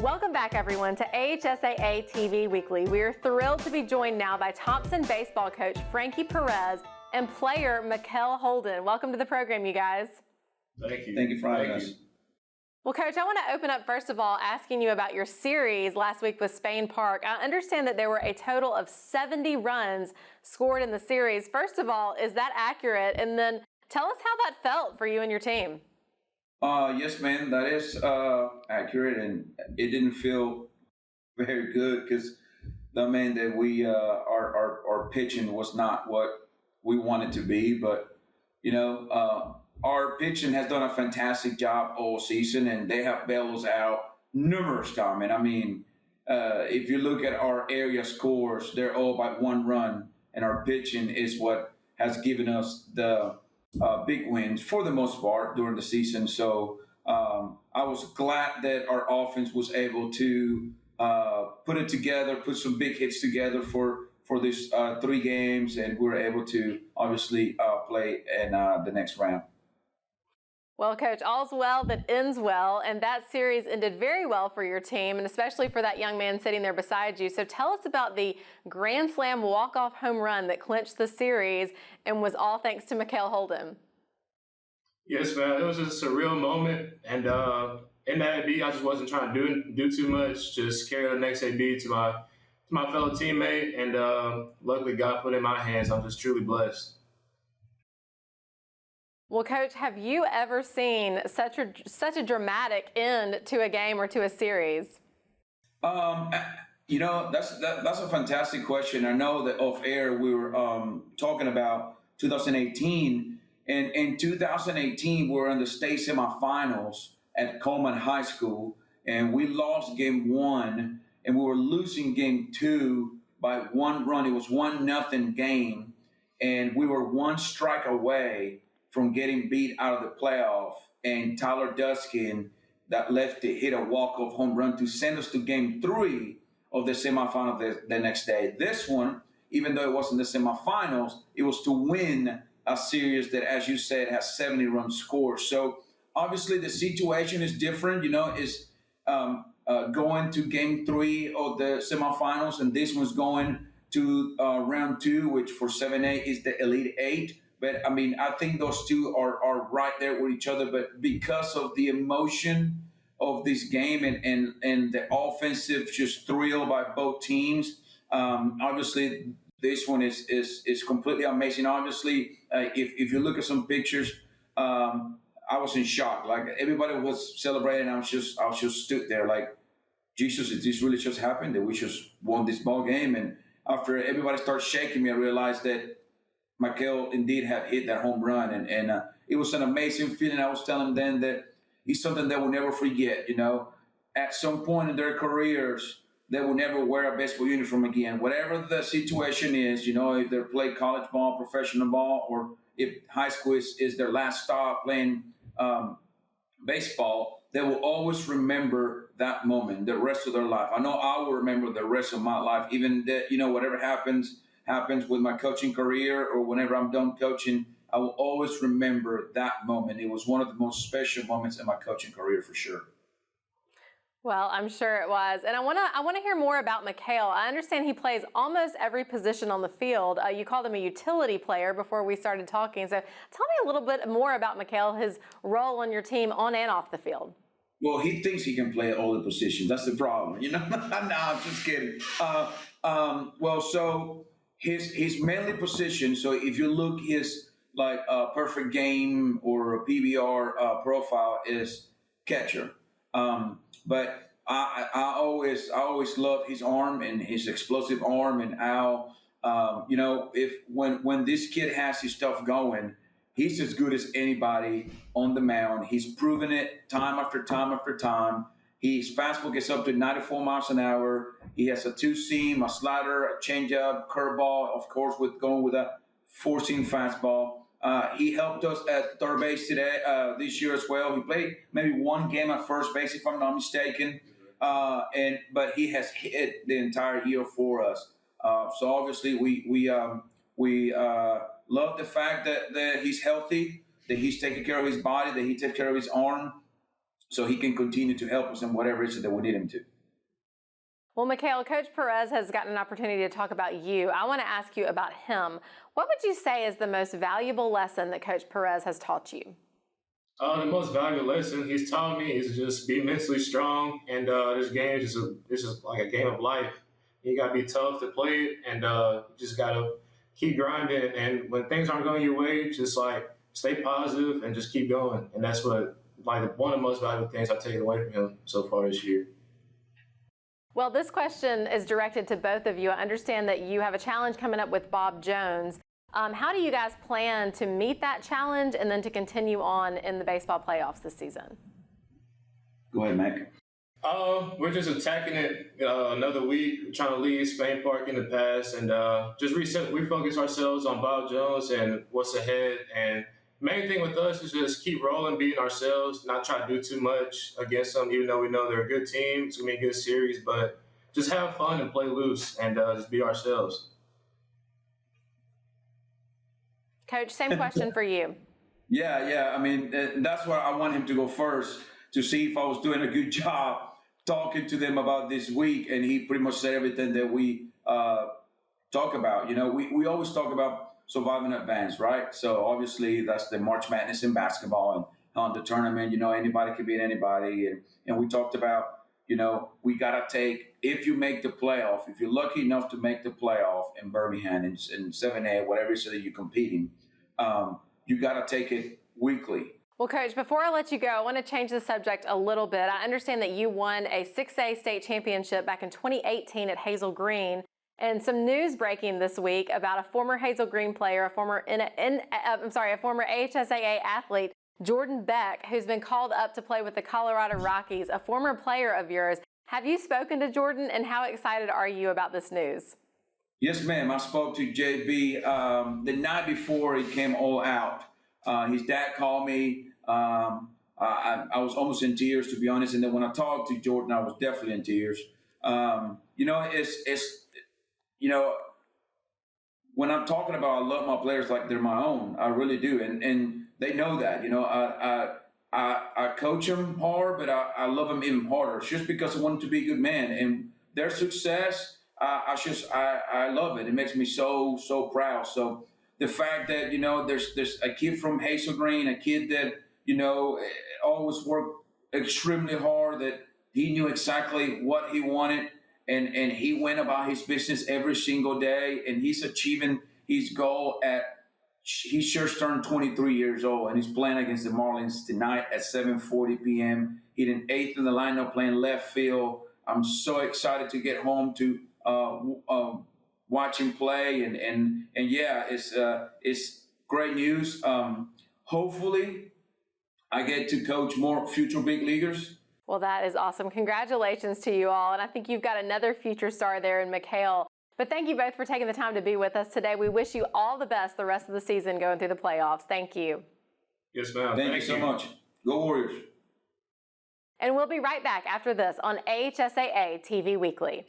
Welcome back, everyone, to AHSAA TV Weekly. We are thrilled to be joined now by Thompson baseball coach Frankie Perez and player Mikel Holden. Welcome to the program, you guys. Thank you. Thank you for having us. Well, Coach, I want to open up, first of all, asking you about your series last week with Spain Park. I understand that there were a total of 70 runs scored in the series. First of all, is that accurate? And then tell us how that felt for you and your team. Yes, man, that is accurate, and it didn't feel very good because that we our pitching was not what we wanted to be. But our pitching has done a fantastic job all season, and they have bailed us out numerous times. And I mean, if you look at our area scores, they're all by 1 run, and our pitching is what has given us the big wins for the most part during the season. So I was glad that our offense was able to put it together, put some big hits together for these 3 games, and we were able to obviously play in the next round. Well, Coach, all's well that ends well, and that series ended very well for your team, and especially for that young man sitting there beside you. So tell us about the Grand Slam walk-off home run that clinched the series and was all thanks to Mikel Holden. Yes, man. It was just a surreal moment, and in that AB, I just wasn't trying to do too much. Just carry the next AB to my fellow teammate, and luckily God put it in my hands. I'm just truly blessed. Well, Coach, have you ever seen such a dramatic end to a game or to a series? That's a fantastic question. I know that off air we were talking about 2018, and in 2018 we were in the state semifinals at Thompson High School, and we lost game 1, and we were losing game 2 by 1 run. It was 1-0 game, and we were 1 strike away from getting beat out of the playoff, and Tyler Duskin, that lefty, hit a walk-off home run to send us to game 3 of the semifinal the next day. This one, even though it wasn't the semifinals, it was to win a series that, as you said, has 70 runs scored. So obviously the situation is different, is going to game 3 of the semifinals, and this one's going to round 2, which for 7A is the Elite 8. But, I mean, I think those two are right there with each other. But because of the emotion of this game and the offensive just thrill by both teams, obviously this one is completely amazing. Obviously, if you look at some pictures, I was in shock. Like, everybody was celebrating. I was just stood there like, Jesus, did this really just happen? That we just won this ball game? And after everybody started shaking me, I realized that Mikel indeed had hit that home run, and it was an amazing feeling. I was telling them that it's something they will never forget. At some point in their careers, they will never wear a baseball uniform again. Whatever the situation is, if they play college ball, professional ball, or if high school is their last stop playing baseball, they will always remember that moment the rest of their life. I know I will remember the rest of my life, even that, whatever happens with my coaching career or whenever I'm done coaching, I will always remember that moment. It was one of the most special moments in my coaching career for sure. Well, I'm sure it was. And I want to hear more about Mikel. I understand he plays almost every position on the field. You called him a utility player before we started talking. So tell me a little bit more about Mikel, his role on your team on and off the field. Well, he thinks he can play all the positions. That's the problem. No, I'm just kidding. So his mainly position, so if you look his perfect game or a PBR profile is catcher. But I always love his arm and his explosive arm, and how when this kid has his stuff going, he's as good as anybody on the mound. He's proven it time after time after time. His fastball gets up to 94 miles an hour. He has a 2-seam, a slider, a changeup, curveball, of course, going with a 4-seam fastball. He helped us at third base this year as well. He played maybe 1 game at first base, if I'm not mistaken. But he has hit the entire year for us. So obviously we love the fact that he's healthy, that he's taking care of his body, that he takes care of his arm. so he can continue to help us in whatever it is that we need him to. Well, Mikhail, Coach Perez has gotten an opportunity to talk about you. I want to ask you about him. What would you say is the most valuable lesson that Coach Perez has taught you? The most valuable lesson he's taught me is just be mentally strong, and this game is just like a game of life. You got to be tough to play it, and just got to keep grinding. And when things aren't going your way, just like stay positive and just keep going. And that's what one of the most valuable things I've taken away from him so far this year. Well, this question is directed to both of you. I understand that you have a challenge coming up with Bob Jones. How do you guys plan to meet that challenge and then to continue on in the baseball playoffs this season? Go ahead, Mac. We're just attacking it another week. We're trying to leave Spain Park in the past and just refocus ourselves on Bob Jones and what's ahead. And main thing with us is just keep rolling, beating ourselves, not try to do too much against them, even though we know they're a good team. It's going to be a good series, but just have fun and play loose and just be ourselves. Coach, same question for you. Yeah. I mean, that's why I want him to go first to see if I was doing a good job talking to them about this week. And he pretty much said everything that we talk about. You know, we always talk about surviving advance, right? So obviously that's the March Madness in basketball, and on the tournament, you know, anybody can beat anybody. And we talked about, you know, we got to take, if you make the playoff, if you're lucky enough to make the playoff in Birmingham in 7A, whatever it is that you're competing, you got to take it weekly. Well, Coach, before I let you go, I want to change the subject a little bit. I understand that you won a 6A state championship back in 2018 at Hazel Green. And some news breaking this week about a former Hazel Green player, a former AHSAA athlete, Jordan Beck, who's been called up to play with the Colorado Rockies, a former player of yours. Have you spoken to Jordan, and how excited are you about this news? Yes, ma'am. I spoke to JB the night before he came all out. His dad called me. I was almost in tears, to be honest. And then when I talked to Jordan, I was definitely in tears. You know, when I'm talking about I love my players like they're my own, I really do. And they know that. You know, I coach them hard, but I love them even harder. It's just because I want them to be a good man. And their success, I love it. It makes me so proud. So the fact that, you know, there's a kid from Hazel Green, a kid that, you know, always worked extremely hard, that he knew exactly what he wanted, and he went about his business every single day, and he's achieving his goal he just turned 23 years old, and he's playing against the Marlins tonight at 7:40 p.m. Hitting eighth in the lineup, playing left field. I'm so excited to get home to watch him play, and yeah, it's great news. Hopefully, I get to coach more future big leaguers. Well, that is awesome. Congratulations to you all, and I think you've got another future star there in Mikhail. But thank you both for taking the time to be with us today. We wish you all the best the rest of the season going through the playoffs. Thank you. Yes, ma'am. Thank you so much. Go Warriors. And we'll be right back after this on AHSAA TV Weekly.